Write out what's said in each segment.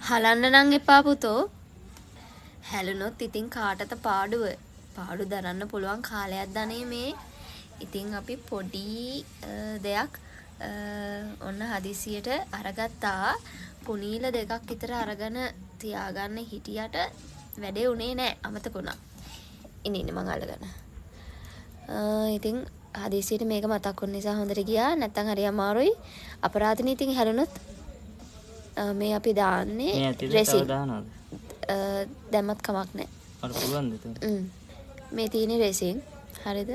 හලන්න නම් එපා පුතෝ. හැලුනොත් ඉතින් කාටද පාඩුව. පාඩු දරන්න පුළුවන් කාලයක් දනේ මේ. ඉතින් අපි පොඩි දෙයක් ඔන්න හදිසියට අරගත්තා. පුනීල දෙකක් විතර අරගෙන තියාගන්න හිටියට වැඩේ උනේ නෑ, අමතක වුණා. ඉන්න මං අල්ලගෙන. ඉතින් හදිසියට මේක මතක් වුන නිසා හොඳට ගියා. නැත්තම් හරි අමාරුයි. අපරාධනේ ඉතින් හැලුනොත් මේ අපි දාන්නේ රෙසින්. දැම්මත් කමක් නැහැ. අර පුළුවන්ද එතන? මේ තියෙන්නේ රෙසින්. හරිද?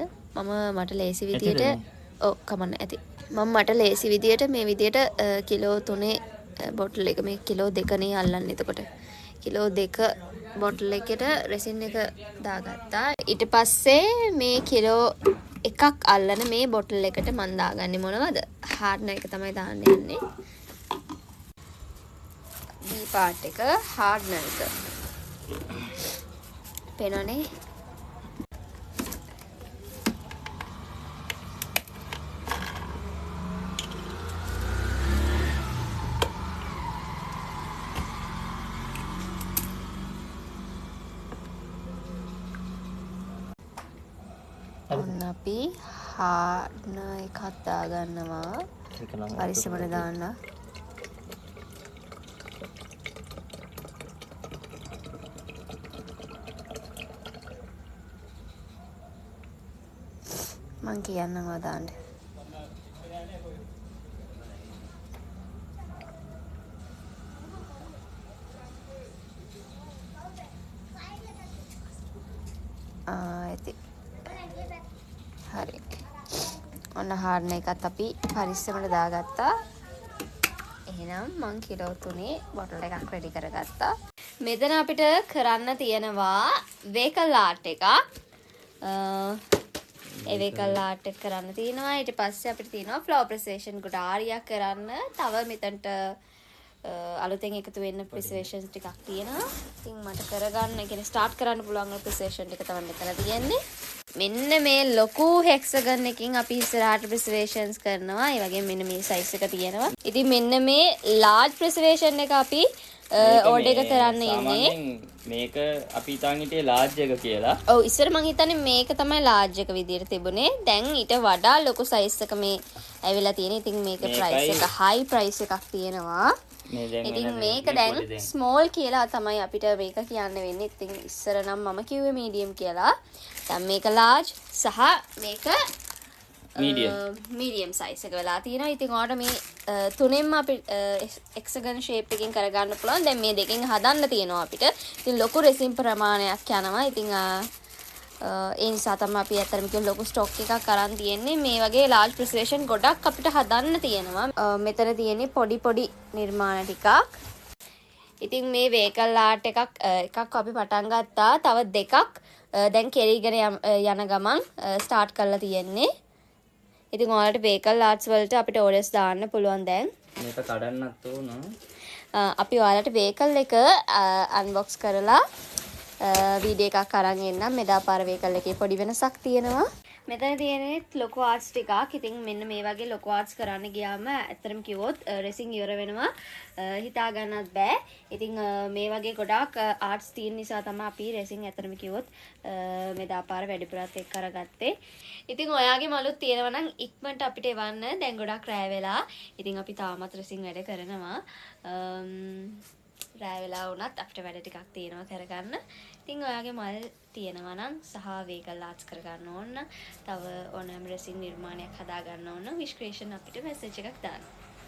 මට ලේසි විදියට ඔව් කමන්න ඇති. මට ලේසි විදියට මේ විදියට කිලෝ 3 බොටල් එක මේ කිලෝ 2නේ අල්ලන්නේ. එතකොට කිලෝ 2 බොටල් එකකට රෙසින් එක දාගත්තා. ඊට පස්සේ මේ කිලෝ එකක් අල්ලන මේ බොටල් එකට මම දාගන්නේ මොනවද? හාර්ඩ්නර් එක තමයි දාන්න යන්නේ. B part එක හාර්ඩ්නර් එක. පේනවනේ? ඔන්න අපි හාර්ඩ්නර් එකක් දාගන්නවා. පරිස්සමට දාන්න. මං කියන්නම් දාන්න. ඇති. හරි. ඔන්න හාර්ඩ්නර් එකත් අපි පරිස්සමට දාගත්තා. එහෙනම් මං කිලෝ 3 බොටල් එකක් රෙඩි කරගත්තා. මෙතන අපිට කරන්න තියෙනවා වේකල් ආර්ට් එකක්. ඒ වේකල් ආර්ට් එක කරන්න තියෙනවා. ඊට පස්සේ අපිට තියෙනවා ෆ්ලවර් ප්‍රෙසේෂන් කොට ආරියක් කරන්න. තව මෙතනට අලුතෙන් එකතු වෙන්න ප්‍රෙසේෂන්ස් ටිකක් තියෙනවා. ඉතින් මට කරගන්න, කියන්නේ ස්ටාර්ට් කරන්න පුළුවන් ප්‍රෙසේෂන් ටික තමයි මෙතන තියෙන්නේ. මෙන්න මේ ලොකු හෙක්සගන් එකකින් අපි ඉස්සරහට ප්‍රෙසර්වේෂන්ස් කරනවා. ඒ වගේම මෙන්න මේ සයිස් එක තියෙනවා. ඉතින් මෙන්න මේ ලාර්ජ් ප්‍රෙසර්වේෂන් එක අපි ඕඩර් එක කරන්න ඉන්නේ. මේක අපි හිතන් හිටියේ ලාර්ජ් එක කියලා. ඔව් ඉස්සර මං හිතන්නේ මේක තමයි ලාර්ජ් එක විදියට තිබුණේ. දැන් ඊට වඩා ලොකු සයිස් එක මේ ඇවිල්ලා තියෙන. ඉතින් මේකේ ප්‍රයිස් එක හයි ප්‍රයිස් එකක් තියෙනවා. ඉතින් මේක දැන් ස්මෝල් කියලා තමයි අපිට මේක කියන්න වෙන්නේ. ඉතින් ඉස්සර නම් මම කිව්වේ මීඩියම් කියලා. දැන් මේක ලාර්ජ් සහ මේක මීඩියම් සයිස් එක වෙලා තියෙනවා. ඉතින් ඔයාලට මේ තුනෙන්ම අපි එක්සගන් ෂේප් එකකින් කරගන්න පුළුවන්. දැන් මේ දෙකෙන් හදන්න තියෙනවා අපිට. ඉතින් ලොකු රෙසින් ප්‍රමාණයක් යනවා. ඉතින් ඒ නිසා තමයි අපි අතරම කියන ලොකු ස්ටොක් එකක් අරන් තියෙන්නේ. මේ වගේ ලාර්ජ් ප්‍රෙසර්වේෂන් ගොඩක් අපිට හදන්න තියෙනවා. මෙතන තියෙන්නේ පොඩි නිර්මාණ ටිකක්. ඉතින් මේ වේකල් ආර්ට් එකක් අපි පටන් ගත්තා. තව දෙකක් දැන් කෙරීගෙන යන ගමන් ස්ටාර්ට් කරලා තියෙන්නේ. ඉතින් ඔයාලට වේකල් ආර්ට්ස් වලට අපිට ඕඩර්ස් දාන්න පුළුවන් දැන්. මේක කඩන්නත් ඕන. අපි ඔයාලට වේකල් එක අන්බොක්ස් කරලා වීඩියෝ එකක් අරන් එන්නම්. මෙදා පාර වේකල් එකේ පොඩි වෙනසක් තියෙනවා. මෙතන තියෙන්නේ ලොකු ආර්ට්ස් ටිකක්. ඉතින් මෙන්න මේ වගේ ලොකු ආර්ට්ස් කරන්න ගියාම ඇත්තටම කිව්වොත් රෙසින් ඉවර වෙනවා. හිතා ගන්නත් බෑ. ඉතින් මේ වගේ ගොඩාක් ආර්ට්ස් තියෙන නිසා තමයි අපි රෙසින් ඇත්තටම කිව්වොත් මෙදා පාර වැඩිපුරත් එක්ක කරගත්තේ. ඉතින් ඔයාගේ මලුත් තියෙනවා නම් ඉක්මනට අපිට එවන්න. දැන් ගොඩක් රෑ වෙලා. ඉතින් අපි තාමත් රෙසින් වැඩ කරනවා. රෑ වෙලා වුණත් අපිට වැඩ ටිකක් තියෙනවා කරගන්න. ඉතින් ඔයාගේ මල් තියෙනවා නම් සහ වේකල් ආර්ට්ස් කරගන්න ඕන නම් තව ඕනෑම රෙසින් නිර්මාණයක් හදා ගන්න ඕන නම් විස්ක්‍රේෂන් අපිට මැසේජ් එකක් දාන්න.